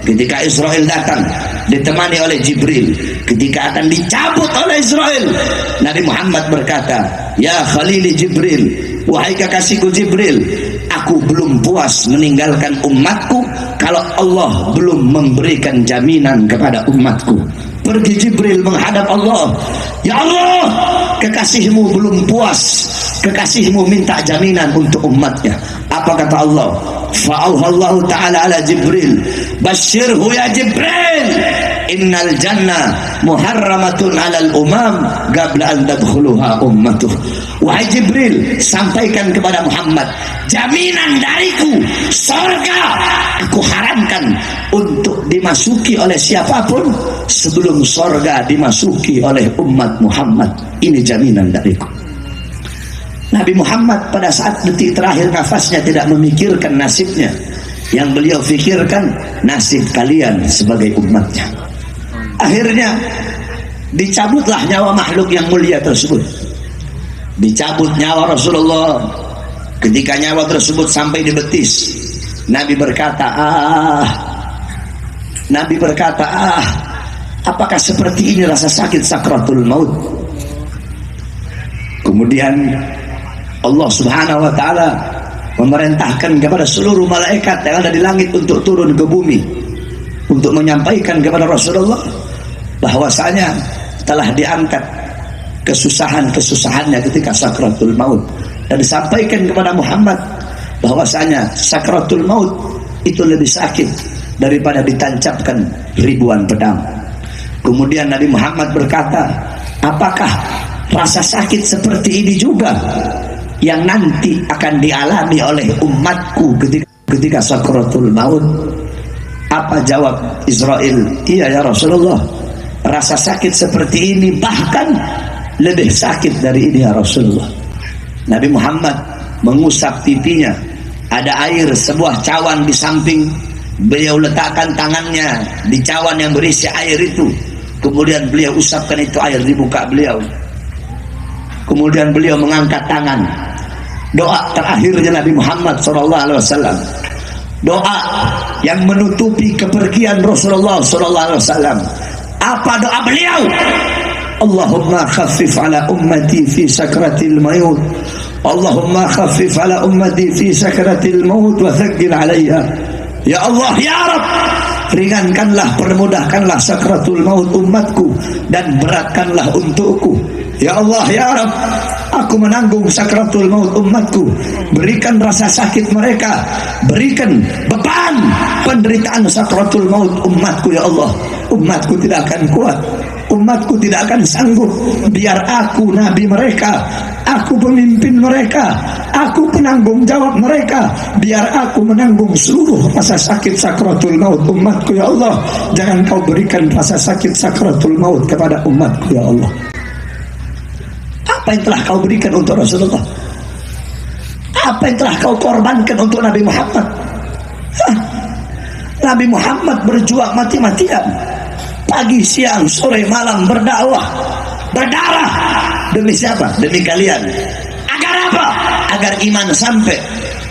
Ketika Israel datang, ditemani oleh Jibril. Ketika akan dicabut oleh Israel, Nabi Muhammad berkata, ya Khalili Jibril, wahai kekasihku Jibril, aku belum puas meninggalkan umatku kalau Allah belum memberikan jaminan kepada umatku. Pergi Jibril menghadap Allah. Ya Allah, kekasihmu belum puas, kekasihmu minta jaminan untuk umatnya. Apa kata Allah? Fa'auhallahu ta'ala ala Jibril, basyirhu ya Jibril, innal jannah muharramatun alal umam qabla an tadkhuluha ummatuh. Wahai Jibril, sampaikan kepada Muhammad, jaminan dariku, surga aku haramkan untuk dimasuki oleh siapapun sebelum surga dimasuki oleh umat Muhammad. Ini jaminan dariku. Nabi Muhammad pada saat detik terakhir nafasnya tidak memikirkan nasibnya. Yang beliau fikirkan nasib kalian sebagai umatnya. Akhirnya dicabutlah nyawa makhluk yang mulia tersebut. Dicabut nyawa Rasulullah. Ketika nyawa tersebut sampai di betis, Nabi berkata, apakah seperti ini rasa sakit sakratul maut? Kemudian Allah Subhanahu wa ta'ala memerintahkan kepada seluruh malaikat yang ada di langit untuk turun ke bumi untuk menyampaikan kepada Rasulullah bahwasanya telah diangkat kesusahan-kesusahannya ketika sakratul maut, dan disampaikan kepada Muhammad bahwasanya sakratul maut itu lebih sakit daripada ditancapkan ribuan pedang. Kemudian Nabi Muhammad berkata, apakah rasa sakit seperti ini juga yang nanti akan dialami oleh umatku ketika sakratul maut? Apa jawab Israel? Iya ya Rasulullah, rasa sakit seperti ini, bahkan lebih sakit dari ini ya Rasulullah. Nabi Muhammad mengusap pipinya, ada air sebuah cawan di samping, beliau letakkan tangannya di cawan yang berisi air itu, kemudian beliau usapkan itu air di muka beliau, kemudian beliau mengangkat tangan. Doa terakhirnya Nabi Muhammad SAW, doa yang menutupi kepergian Rasulullah SAW. Apa doa beliau? Allahumma khaffif ala ummati fi sakratil maut, Allahumma khaffif ala ummati fi sakratil maut wa thaqqil alaiha. Ya Allah, ya Rabb, ringankanlah, permudahkanlah sakratul maut umatku dan beratkanlah untukku. Ya Allah, ya Rabb, aku menanggung sakratul maut umatku. Berikan rasa sakit mereka, berikan beban penderitaan sakratul maut umatku. Ya Allah, umatku tidak akan kuat, umatku tidak akan sanggup. Biar aku nabi mereka, aku pemimpin mereka, aku penanggung jawab mereka. Biar aku menanggung seluruh rasa sakit sakratul maut umatku. Ya Allah, jangan kau berikan rasa sakit sakratul maut kepada umatku. Ya Allah, apa yang telah kau berikan untuk Rasulullah? Apa yang telah kau korbankan untuk Nabi Muhammad? Nabi Muhammad berjuang mati-matian, pagi, siang, sore, malam berdakwah, berdarah. Demi siapa? Demi kalian. Agar apa? Agar iman sampai,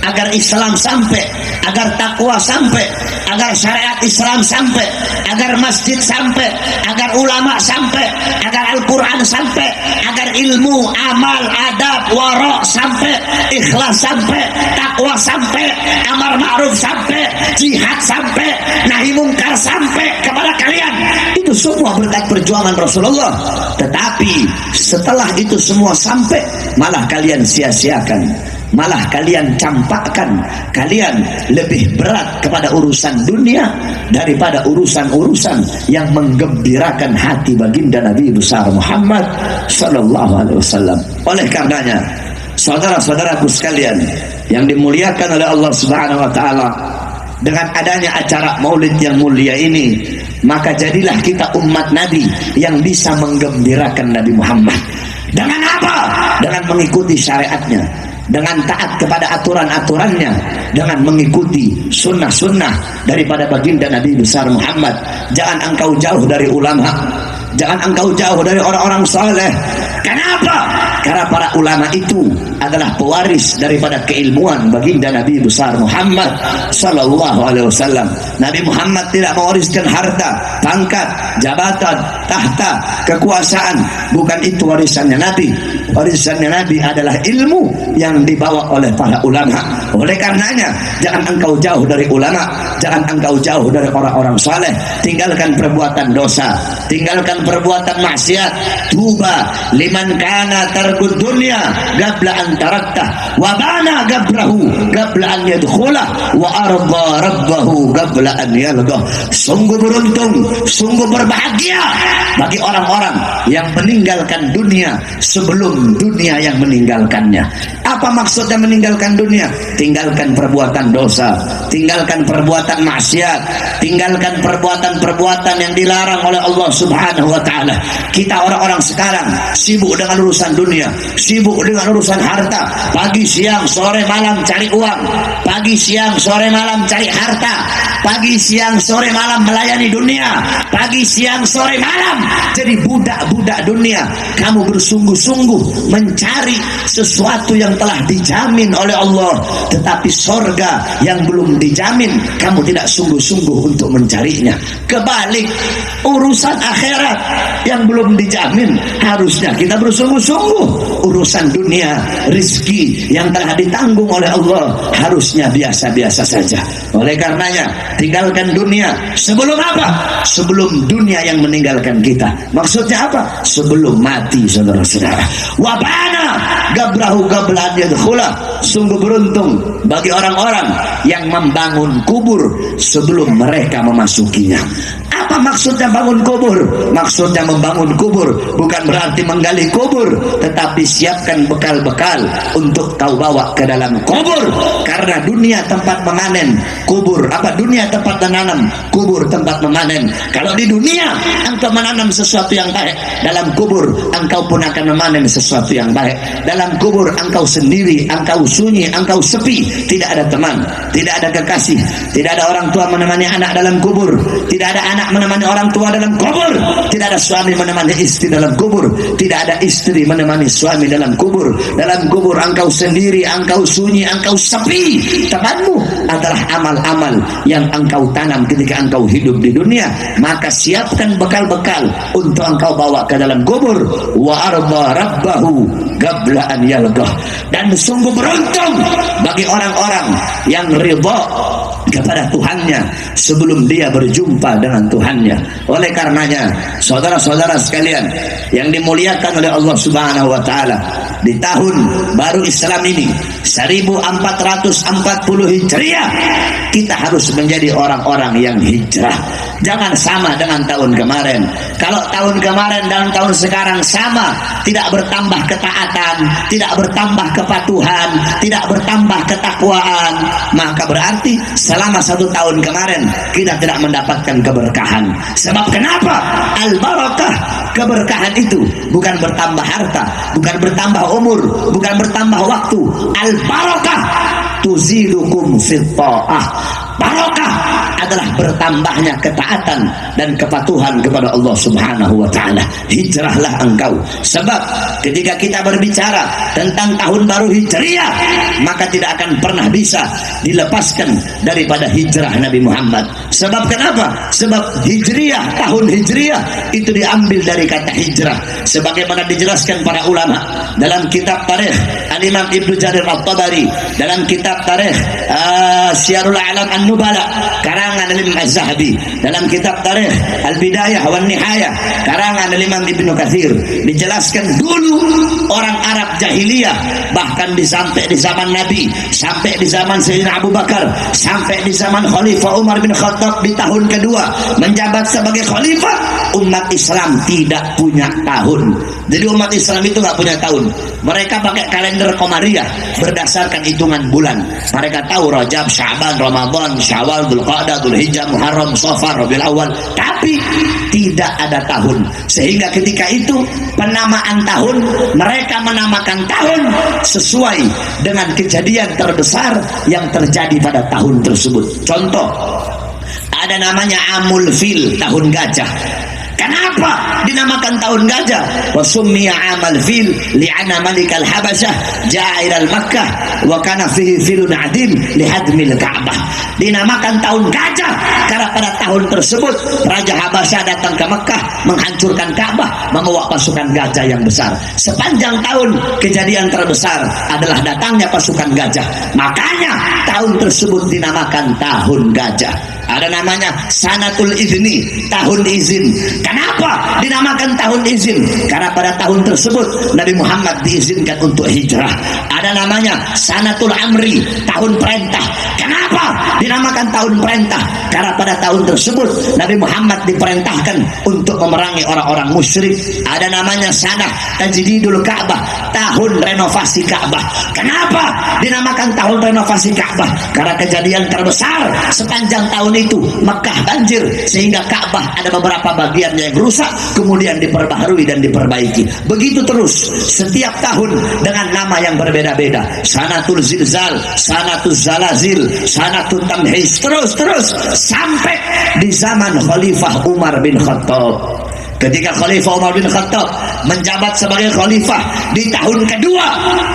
agar Islam sampai, agar takwa sampai, agar syariat Islam sampai, agar masjid sampai, agar ulama sampai, agar Al-Quran sampai, agar ilmu, amal, adab, wara sampai, ikhlas sampai, takwa sampai, amar ma'ruf sampai, jihad sampai, nahi mungkar sampai kepada kalian. Itu semua berkat perjuangan Rasulullah. Tetapi setelah itu semua sampai, malah kalian sia-siakan, malah kalian campakkan, kalian lebih berat kepada urusan dunia daripada urusan-urusan yang menggembirakan hati baginda Nabi besar Muhammad sallallahu alaihi wasallam. Oleh karenanya, saudara-saudaraku sekalian yang dimuliakan oleh Allah Subhanahu wa taala, dengan adanya acara Maulid yang mulia ini, maka jadilah kita umat Nabi yang bisa menggembirakan Nabi Muhammad. Dengan apa? Dengan mengikuti syariatnya, dengan taat kepada aturan-aturannya, dengan mengikuti sunnah-sunnah daripada baginda Nabi besar Muhammad. Jangan engkau jauh dari ulama, jangan engkau jauh dari orang-orang saleh. Kenapa? Karena para ulama itu adalah pewaris daripada keilmuan baginda Nabi besar Muhammad sallallahu alaihi wasallam. Nabi Muhammad tidak mewariskan harta, pangkat, jabatan, tahta, kekuasaan. Bukan itu warisannya Nabi. Warisannya Nabi adalah ilmu yang dibawa oleh para ulama. Oleh karenanya, jangan engkau jauh dari ulama, jangan engkau jauh dari orang-orang saleh. Tinggalkan perbuatan dosa, tinggalkan perbuatan maksiat. Tuba liman kana tarkud dunya qabla an tarakta wa bana qabrahu qabla an yadkhula wa arda rabbahu qabla an yalqa. Sungguh beruntung, sungguh berbahagia bagi orang-orang yang meninggalkan dunia sebelum dunia yang meninggalkannya. Apa maksudnya meninggalkan dunia? Tinggalkan perbuatan dosa, tinggalkan perbuatan maksiat, tinggalkan perbuatan-perbuatan yang dilarang oleh Allah Subhanahu wa taala. Kita orang-orang sekarang sibuk dengan urusan dunia, sibuk dengan urusan harta. Pagi, siang, sore, malam cari uang. Pagi, siang, sore, malam cari harta. Pagi, siang, sore, malam melayani dunia. Pagi, siang, sore, malam jadi budak-budak dunia. Kamu bersungguh-sungguh mencari sesuatu yang telah dijamin oleh Allah, tetapi sorga yang belum dijamin kamu tidak sungguh-sungguh untuk mencarinya. Kebalik, urusan akhirat yang belum dijamin harusnya kita bersungguh-sungguh. Urusan dunia, rizki yang telah ditanggung oleh Allah harusnya biasa-biasa saja. Oleh karenanya, tinggalkan dunia. Sebelum apa? Sebelum dunia yang meninggalkan kita. Maksudnya apa? Sebelum mati, saudara-saudara. Wabana gabrahu gablan yadkhula. Sungguh beruntung bagi orang-orang yang membangun kubur sebelum mereka memasukinya. Apa Apa maksudnya bangun kubur? Maksudnya membangun kubur bukan berarti menggali kubur, tetapi siapkan bekal-bekal untuk kau bawa ke dalam kubur. Karena dunia tempat memanen, kubur dunia tempat menanam, kubur tempat memanen. Kalau di dunia engkau menanam sesuatu yang baik, dalam kubur engkau pun akan memanen sesuatu yang baik. Dalam kubur engkau sendiri, engkau sunyi, engkau sepi, tidak ada teman, tidak ada kekasih, tidak ada orang tua menemani anak dalam kubur, tidak ada anak menemani orang tua dalam kubur, tidak ada suami menemani istri dalam kubur, tidak ada istri menemani suami dalam kubur. Dalam kubur engkau sendiri, engkau sunyi, engkau sepi. Temanmu adalah amal-amal yang engkau tanam ketika engkau hidup di dunia. Maka siapkan bekal-bekal untuk engkau bawa ke dalam kubur. Wa arda rabbahu qabla an yalqah. Dan sungguh beruntung bagi orang-orang yang ridha kepada Tuhannya sebelum dia berjumpa dengan Tuhannya. Oleh karenanya, saudara-saudara sekalian yang dimuliakan oleh Allah Subhanahu wa taala, di tahun baru Islam ini 1440 Hijriah, kita harus menjadi orang-orang yang hijrah. Jangan sama dengan tahun kemarin. Kalau tahun kemarin dan tahun sekarang sama, tidak bertambah ketaatan, tidak bertambah kepatuhan, tidak bertambah ketakwaan, maka berarti selama 1 tahun kemarin kita tidak mendapatkan keberkahan. Sebab kenapa? Al-barakah, keberkahan itu bukan bertambah harta, bukan bertambah umur, bukan bertambah waktu. Al-barakah tuzilukum fit ta'ah. Barokah adalah bertambahnya ketaatan dan kepatuhan kepada Allah Subhanahu wa taala. Hijrahlah engkau. Sebab ketika kita berbicara tentang tahun baru Hijriah, maka tidak akan pernah bisa dilepaskan daripada hijrah Nabi Muhammad. Sebab kenapa? Sebab Hijriah, tahun Hijriah itu diambil dari kata hijrah, sebagaimana dijelaskan para ulama dalam kitab tarikh Al-Imam Ibnu Jarir At-Tabari, dalam kitab tarikh Syiarul A'lam An-Nubala karangan Al-Imam Az-Zahabi, dalam kitab tarikh Al-Bidayah wan Nihayah karangan Al-Imam Ibnu Katsir, dijelaskan dulu orang Arab jahiliyah, bahkan sampai di zaman Nabi, sampai di zaman Sayyidina Abu Bakar, sampai di zaman Khalifah Umar bin Khattab di tahun kedua menjabat sebagai khalifah, umat Islam tidak punya tahun. Jadi umat Islam itu nggak punya tahun. Mereka pakai kalender Qamariyah berdasarkan hitungan bulan. Mereka tahu Rajab, Sya'ban, Ramadan, Syawal, Dzulqa'dah, Dzulhijjah, Muharram, Safar, Rabiul Awal, tapi tidak ada tahun. Sehingga ketika itu penamaan tahun, mereka menamakan tahun sesuai dengan kejadian terbesar yang terjadi pada tahun tersebut. Contoh, ada namanya Amul Fil, tahun gajah. Kenapa dinamakan tahun gajah? Wasummiya amal fil li'anna malikal habasyah ja'a ilal Makkah wa kana fihi filun adim lihadmil Ka'bah. Dinamakan tahun gajah karena pada tahun tersebut Raja Habasyah datang ke Mekah menghancurkan Ka'bah, membawa pasukan gajah yang besar. Sepanjang tahun kejadian terbesar adalah datangnya pasukan gajah. Makanya tahun tersebut dinamakan tahun gajah. Ada namanya Sanatul Izni, tahun izin. Kenapa dinamakan tahun izin? Karena pada tahun tersebut Nabi Muhammad diizinkan untuk hijrah. Ada namanya Sanatul Amri, tahun perintah. Kenapa dinamakan tahun perintah? Karena pada tahun tersebut Nabi Muhammad diperintahkan untuk memerangi orang-orang musyrik. Ada namanya Sanah Tajdidul Ka'bah, tahun renovasi Ka'bah. Kenapa dinamakan tahun renovasi Ka'bah? Karena kejadian terbesar sepanjang tahun itu Mekah banjir, sehingga Ka'bah ada beberapa bagiannya yang rusak, kemudian diperbaharui dan diperbaiki. Begitu terus setiap tahun dengan nama yang berbeda-beda. Sanatul Zilzal, Sanatul Zalazil, Sanatul Tamhis, terus sampai di zaman Khalifah Umar bin Khattab. Ketika Khalifah Umar bin Khattab menjabat sebagai khalifah di tahun kedua,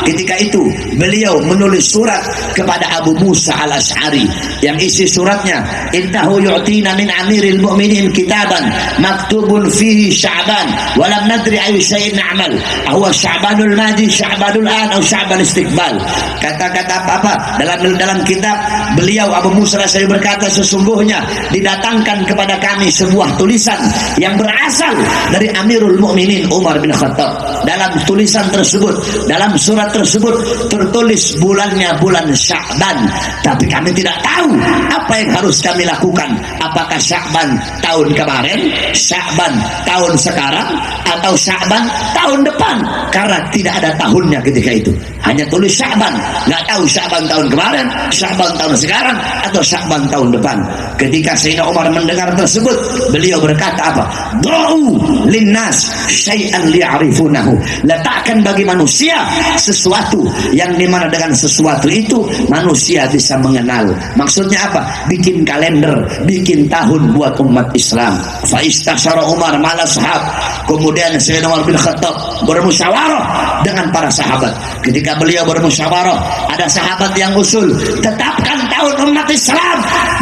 ketika itu beliau menulis surat kepada Abu Musa Al-Asy'ari yang isi suratnya, innahu yu'tina min amiril mu'minin kitaban maktubun fihi Sya'ban wa lam nadri ayu syai'in na'mal huwa Sya'banul madi, Sya'banul an atau Sya'ban istiqbal. Kata-kata apa dalam kitab beliau Abu Musa Al-Asy'ari berkata, sesungguhnya didatangkan kepada kami sebuah tulisan yang berasal dari Amirul Mukminin Umar bin Khattab. Dalam tulisan tersebut, dalam surat tersebut tertulis bulannya bulan Sya'ban, tapi kami tidak tahu apa yang harus kami lakukan. Apakah Sya'ban tahun kemarin, Sya'ban tahun sekarang, atau Sya'ban tahun depan? Karena tidak ada tahunnya ketika itu, hanya tulis Sya'ban. Nggak tahu Sya'ban tahun kemarin, Sya'ban tahun sekarang, atau Sya'ban tahun depan. Ketika Sayyidina Umar mendengar tersebut, beliau berkata apa? Du'u linnas syai'an li'arifunahu. Letakkan bagi manusia sesuatu yang dimana dengan sesuatu itu manusia bisa mengenal. Maksudnya apa? Bikin kalender, bikin tahun buat umat Islam. Fa istasyara Umar ma'al ashab. Kemudian Sayyidina Umar bin Khattab bermusyawarah dengan para sahabat. Ketika beliau bermusyawarah, ada sahabat yang usul, tetapkan tahun umat Islam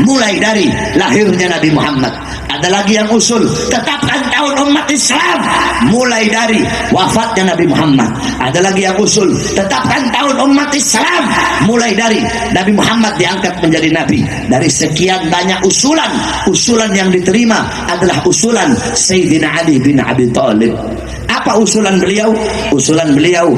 mulai dari lahirnya Nabi Muhammad. Ada lagi yang usul, tetapkan tahun umat Islam mulai dari wafatnya Nabi Muhammad. Ada lagi yang usul, tetapkan tahun umat Islam mulai dari Nabi Muhammad diangkat menjadi nabi. Dari sekian banyak usulan, usulan yang diterima adalah usulan Sayyidina Ali bin Abi Thalib. Apa usulan beliau? Usulan beliau,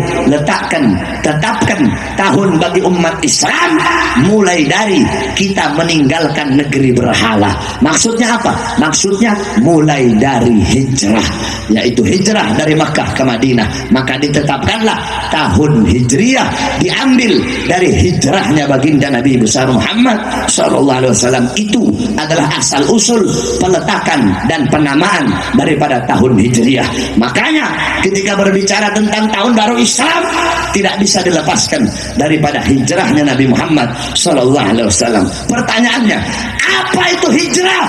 tetapkan tahun bagi umat Islam mulai dari kita meninggalkan negeri berhala. Maksudnya apa? Maksudnya mulai dari hijrah, yaitu hijrah dari Makkah ke Madinah. Maka ditetapkanlah tahun Hijriah diambil dari hijrahnya baginda Nabi besar Muhammad SAW. Itu adalah asal usul peletakan dan penamaan daripada tahun Hijriah. Makanya ketika berbicara tentang tahun baru Islam, tidak bisa dilepaskan daripada hijrahnya Nabi Muhammad SAW. Pertanyaannya, apa itu hijrah?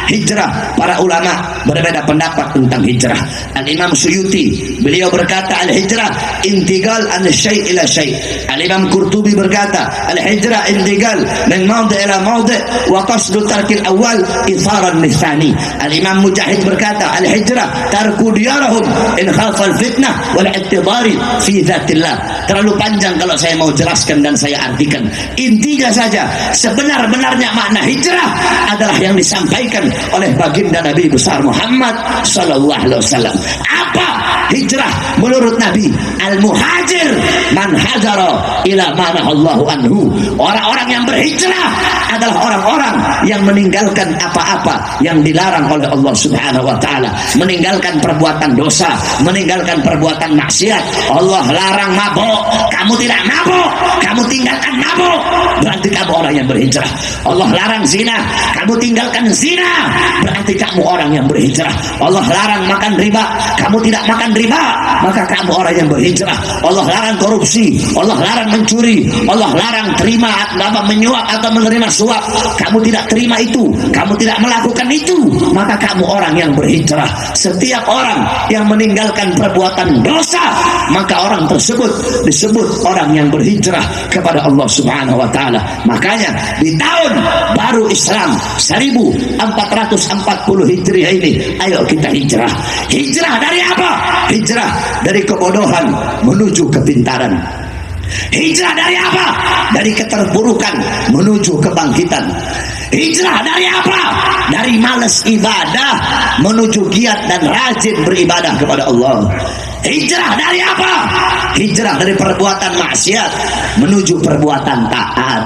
Hijrah, para ulama berbeda pendapat tentang hijrah. Al-Imam Suyuti, beliau berkata al-hijrah intiqal an syai' ila syai'. Al-Imam Qurtubi berkata al-hijrah intiqal min mawdi' ila mawdi' wa qasdu tarkil awal itharan lisani. Al-Imam Mujahid berkata al-hijrah tarku diyarahum in khafal fitnah wal i'tidari fi dzatillah. Terlalu panjang kalau saya mau jelaskan dan saya artikan. Intinya saja, sebenar-benarnya makna hijrah adalah yang disampaikan oleh baginda Nabi besar Muhammad sallallahu alaihi wasallam. Apa hijrah menurut Nabi? Al-muhajir man hajara ila mana Allahu anhu. Orang-orang yang berhijrah adalah orang-orang yang meninggalkan apa-apa yang dilarang oleh Allah Subhanahu wa taala, meninggalkan perbuatan dosa, meninggalkan perbuatan maksiat. Allah larang mabuk, kamu tidak mabuk, kamu tinggalkan mabuk, berarti kamu orang yang berhijrah. Allah larang zina, kamu tinggalkan zina, berarti kamu orang yang berhijrah. Allah larang makan riba, kamu tidak makan riba, maka kamu orang yang berhijrah. Allah larang korupsi, Allah larang mencuri, Allah larang terima atau menyuap atau menerima suap, kamu tidak terima itu, kamu tidak melakukan itu, maka kamu orang yang berhijrah. Setiap orang yang meninggalkan perbuatan dosa, maka orang tersebut disebut orang yang berhijrah kepada Allah Subhanahu wa taala. Makanya di tahun baru Islam 1440 Hijriah ini, ayo kita hijrah. Hijrah dari apa? Hijrah dari kebodohan menuju kepintaran. Hijrah dari apa? Dari keterpurukan menuju kebangkitan. Hijrah dari apa? Dari malas ibadah menuju giat dan rajin beribadah kepada Allah. Hijrah dari apa? Hijrah dari perbuatan maksiat menuju perbuatan taat.